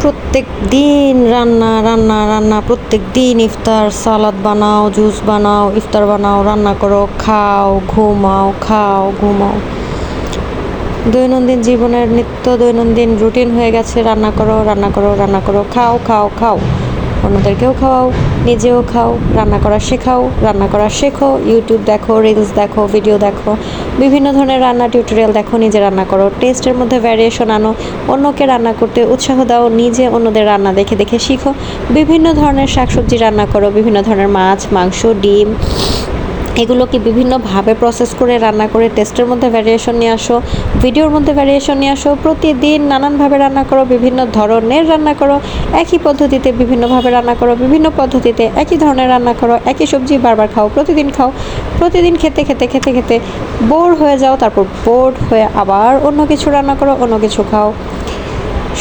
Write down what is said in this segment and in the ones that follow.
প্রত্যেক দিন রান্না রান্না রান্না, প্রত্যেক দিন ইফতার, সালাদ বানাও, জুস বানাও, ইফতার বানাও, রান্না করো, খাও, ঘুমাও, খাও, ঘুমাও। দৈনন্দিন জীবনের নিত্য দৈনন্দিন রুটিন হয়ে গেছে। রান্না করো, রান্না করো, রান্না করো, খাও, খাও, খাও, অন্যদেরকেও খাওয়াও, নিজেও খাও, রান্না করা শেখাও, রান্না করা শেখো, ইউটিউব দেখো, রিলস দেখো, ভিডিও দেখো, বিভিন্ন ধরনের রান্না টিউটোরিয়াল দেখো, নিজে রান্না করো, টেস্টের মধ্যে ভ্যারিয়েশন আনো, অন্যকে রান্না করতে উৎসাহ দাও, নিজে অন্যদের রান্না দেখে দেখে শিখো, বিভিন্ন ধরনের শাকসবজি রান্না করো, বিভিন্ন ধরনের মাছ, মাংস, ডিম, এগুলোকে বিভিন্নভাবে প্রসেস করে রান্না করে টেস্টের মধ্যে ভ্যারিয়েশন নিয়ে আসো, ভিডিওর মধ্যে ভ্যারিয়েশন নিয়ে আসো, প্রতিদিন নানানভাবে রান্না করো, বিভিন্ন ধরনের রান্না করো, একই পদ্ধতিতে বিভিন্নভাবে রান্না করো, বিভিন্ন পদ্ধতিতে একই ধরনের রান্না করো, একই সবজি বারবার খাও, প্রতিদিন খাও, প্রতিদিন খেতে খেতে খেতে খেতে বোর হয়ে যাও, তারপর বোর্ড হয়ে আবার অন্য কিছু রান্না করো, অন্য কিছু খাও,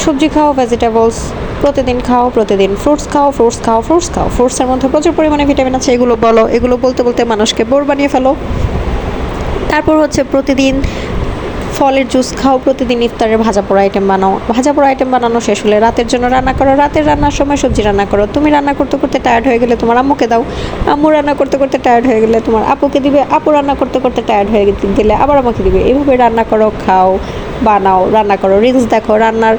সবজি খাও, ভেজিটেবলস প্রতিদিন খাও, প্রতিদিন ফ্রুটস খাও, ফ্রুটস খাও, ফ্রুটস খাও, ফ্রুটসের মধ্যে প্রচুর পরিমাণে ভিটামিন আছে, এগুলো বলো, এগুলো বলতে বলতে মানুষকে বোর বানিয়ে ফেলো। তারপর হচ্ছে প্রতিদিন ফলের জুস খাও, প্রতিদিন ইফতারের ভাজা পোড়া আইটেম বানাও, ভাজা পোড়া আইটেম বানানো শেষ হলে রাতের জন্য রান্না করো, রাতের রান্নার সময় সবজি রান্না করো, তুমি রান্না করতে করতে টায়ার্ড হয়ে গেলে তোমার আম্মুকে দাও, আম্মু রান্না করতে করতে টায়ার্ড হয়ে গেলে তোমার আপুকে দিবে, আপু রান্না করতে করতে টায়ার্ড হয়ে গেলে আবার আমাকে দিবে। এইভাবে রান্না করো, খাও, বানাও, রান্না করো, রিলস দেখো, রান্নার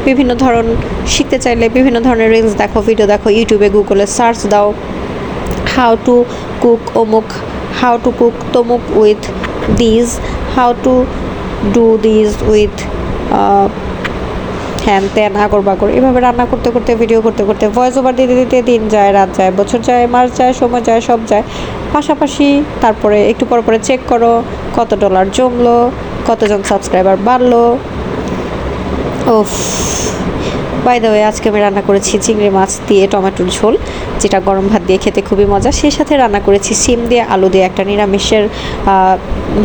বিভিন্ন ধরন শিখতে চাইলে বিভিন্ন ধরনের রিলস দেখো, ভিডিও দেখো, ইউটিউবে গুগলে সার্চ দাও, হাউ টু কুক অমুক, হাউ টু কুক তমুক with this, how to do this with হ্যান ত্যান আগর বাগর, এভাবে রান্না করতে করতে, ভিডিও করতে করতে, ভয়েস ওভার দিতে দিতে দিন যায়, রাত যায়, বছর যায়, মাস যায়, সময় যায়, সব যায়। পাশাপাশি তারপরে একটু পর পরে চেক করো কত ডলার জমলো, কতজন সাবস্ক্রাইবার বাড়লো। ওফ, বাই দ্য ওয়ে, আজকে আমি রান্না করেছি চিংড়ি মাছ দিয়ে টমেটোর ঝোল, যেটা গরম ভাত দিয়ে খেতে খুবই মজা। সেই সাথে রান্না করেছি সিম দিয়ে আলু দিয়ে একটা নিরামিষের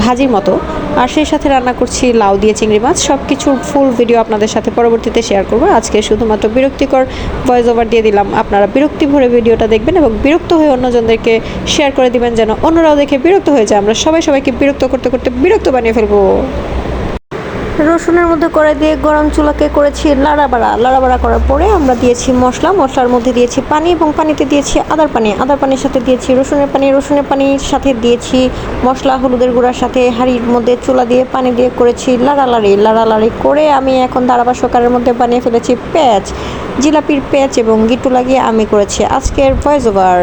ভাজির মতো, আর সেই সাথে রান্না করছি লাউ দিয়ে চিংড়ি মাছ। সব কিছুর ফুল ভিডিও আপনাদের সাথে পরবর্তীতে শেয়ার করবো। আজকে শুধুমাত্র বিরক্তিকর ভয়েস ওভার দিয়ে দিলাম, আপনারা বিরক্তি ভরে ভিডিওটা দেখবেন এবং বিরক্ত হয়ে অন্যজনদেরকে শেয়ার করে দিবেন, যেন অন্যরাও দেখে বিরক্ত হয়ে যায়। আমরা সবাই সবাইকে বিরক্ত করতে করতে বিরক্ত বানিয়ে ফেলবো। রসুনের মধ্যে কড়াই দিয়ে গরম চুলাকে করেছি লাড়াবাড়া করার পরে আমরা দিয়েছি মশলা, মশলার মধ্যে দিয়েছি পানি এবং পানিতে দিয়েছি আদার পানির সাথে দিয়েছি রসুনের পানির সাথে দিয়েছি মশলা, হলুদের গুঁড়ার সাথে হাঁড়ির মধ্যে চুলা দিয়ে পানি দিয়ে করেছি লাড়ালাড়ি করে আমি এখন ধারাবাসকারের মধ্যে বানিয়ে ফেলেছি প্যাঁচ, জিলাপির প্যাঁচ এবং গিট্টু লাগিয়ে আমি করেছি আজকের ভয়েস ওভার।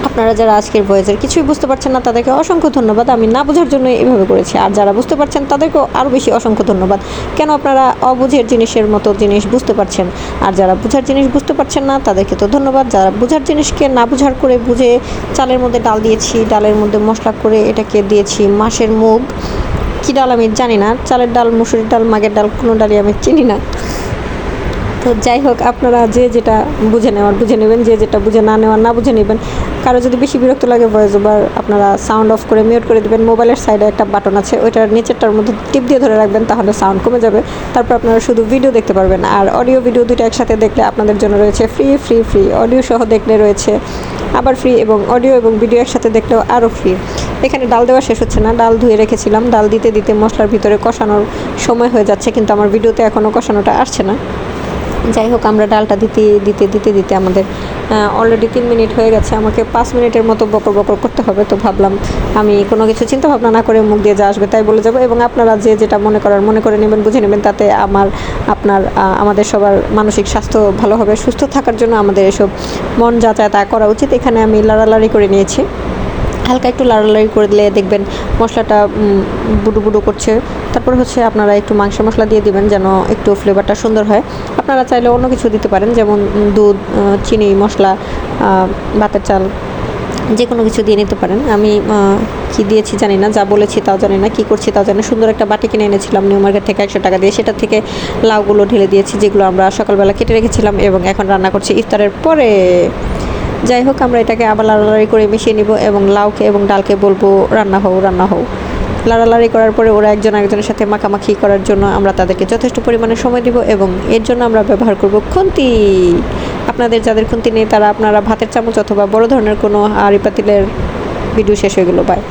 আপনারা যারা আজকের ভয়েসের কিছুই বুঝতে পারছেন না তাদেরকে অসংখ্য ধন্যবাদ, আমি না বোঝার জন্য এভাবে করেছি। আর যারা বুঝতে পারছেন তাদেরকেও আরও বেশি অসংখ্য ধন্যবাদ, কেন আপনারা অবুঝের জিনিসের মতো জিনিস বুঝতে পারছেন। আর যারা বুঝার জিনিস বুঝতে পারছেন না তাদেরকে তো ধন্যবাদ, যারা বুঝার জিনিসকে না বুঝার করে বুঝে চালের মধ্যে ডাল দিয়েছি, ডালের মধ্যে মশলা করে এটাকে দিয়েছি মাছের মুগ, কী ডাল আমি জানি না, চালের ডাল, মুসুরির ডাল, মাগের ডাল, কোনো ডালই আমি চিনি না। তো যাই হোক, আপনারা যে যেটা বুঝে নেওয়ার বুঝে নেবেন, যে যেটা বুঝে না নেওয়ার না বুঝে নেবেন। কারো যদি বেশি বিরক্ত লাগে ভয়েস ওভার, আপনারা সাউন্ড অফ করে মিউট করে দেবেন। মোবাইলের সাইডে একটা বাটন আছে, ওইটার নিচেরটার মধ্যে টিপ দিয়ে ধরে রাখবেন, তাহলে সাউন্ড কমে যাবে। তারপর আপনারা শুধু ভিডিও দেখতে পারবেন। আর অডিও ভিডিও দুটো একসাথে দেখলে আপনাদের জন্য রয়েছে ফ্রি, অডিও সহ দেখলে রয়েছে আবার ফ্রি, এবং অডিও এবং ভিডিও একসাথে দেখলেও আরও ফ্রি। এখানে ডাল দেওয়া শেষ হচ্ছে না, ডাল ধুয়ে রেখেছিলাম, ডাল দিতে দিতে মশলার ভিতরে কষানোর সময় হয়ে যাচ্ছে, কিন্তু আমার ভিডিওতে এখনও কষানোটা আসছে না। যাই হোক, আমরা ডালটা দিতে আমাদের অলরেডি 3 মিনিট হয়ে গেছে। আমাকে 5 মিনিটের মতো বকর করতে হবে। তো ভাবলাম আমি কোনো কিছু চিন্তা ভাবনা না করে মুখ দিয়ে যা আসবে তাই বলে যাব, এবং আপনারা যে যেটা মনে করে নেবেন, বুঝে নেবেন। তাতে আমাদের সবার মানসিক স্বাস্থ্য ভালো হবে। সুস্থ থাকার জন্য আমাদের এসব মন যা চায় তা করা উচিত। এখানে আমি লাড়ালাড়ি করে নিয়েছি, হালকা একটু লাড়ালাড়ি করে দিলে দেখবেন মশলাটা বুডু করছে। তারপর হচ্ছে আপনারা একটু মাংস মশলা দিয়ে দিবেন, যেন একটু ফ্লেভারটা সুন্দর হয়। আপনারা চাইলে অন্য কিছু দিতে পারেন, যেমন দুধ, চিনি, মশলা, ভাতের চাল, যে কোনো কিছু দিয়ে নিতে পারেন। আমি কি দিয়েছি জানি না, যা বলেছি তাও জানি না, কী করছি তাও জানি না। সুন্দর একটা বাটি কিনে এনেছিলাম নিউ মার্কেট থেকে 100 টাকা দিয়ে, সেটা থেকে লাউগুলো ঢেলে দিয়েছি, যেগুলো আমরা সকালবেলা কেটে রেখেছিলাম, এবং এখন রান্না করছি ইফতারের পরে। যাই হোক, আমরা এটাকে আবার লাড়ালাড়ি করে মিশিয়ে নিব, এবং লাউকে এবং ডালকে বলবো রান্না হও। লাড়ালাড়ি করার পরে ওরা একজন আরেকজনের সাথে মাখামাখি করার জন্য আমরা তাদেরকে যথেষ্ট পরিমাণে সময় দিব, এবং এর জন্য আমরা ব্যবহার করব খুন্তি। আপনাদের যাদের খুন্তি নেই তারা আপনারা ভাতের চামচ অথবা বড় ধরনের কোনো হাঁড়ি পাতিলের। ভিডিও শেষ হয়ে গেল, বাই।